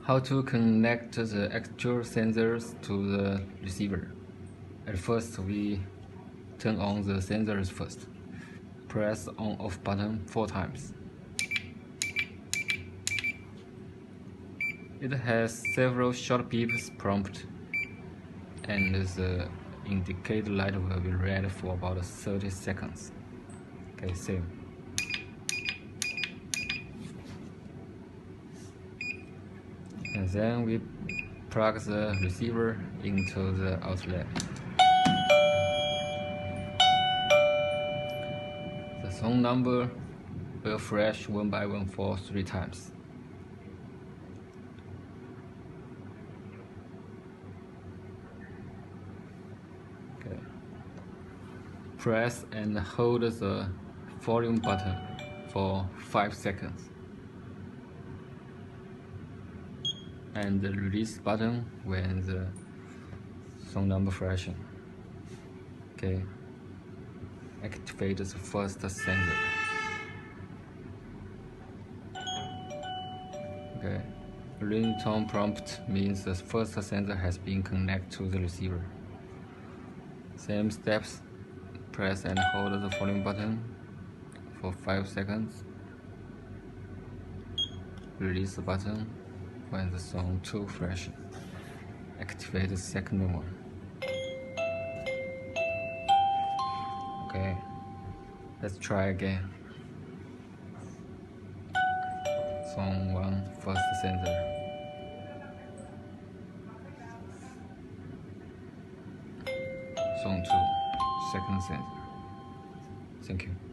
How to connect the actual sensors to the receiver. At first, we turn on the sensors first. Press on/off button 4 times. It has several short beeps prompt, and the indicator light will be red for about 30 seconds. Okay, save. And then we plug the receiver into the outlet. The song number will flash one by one for 3 times. Okay. Press and hold the volume button for 5 seconds. And the release button when the song number flashing. Okay. Activate the first sensor. Okay. Ringtone prompt means the first sensor has been connected to the receiver. Same steps. Press and hold the volume button for 5 seconds. Release the button when the song 2 flashing. Activate the second one. Okay, let's try again. Song 1, first sensor. Song 2, second sensor. Thank you.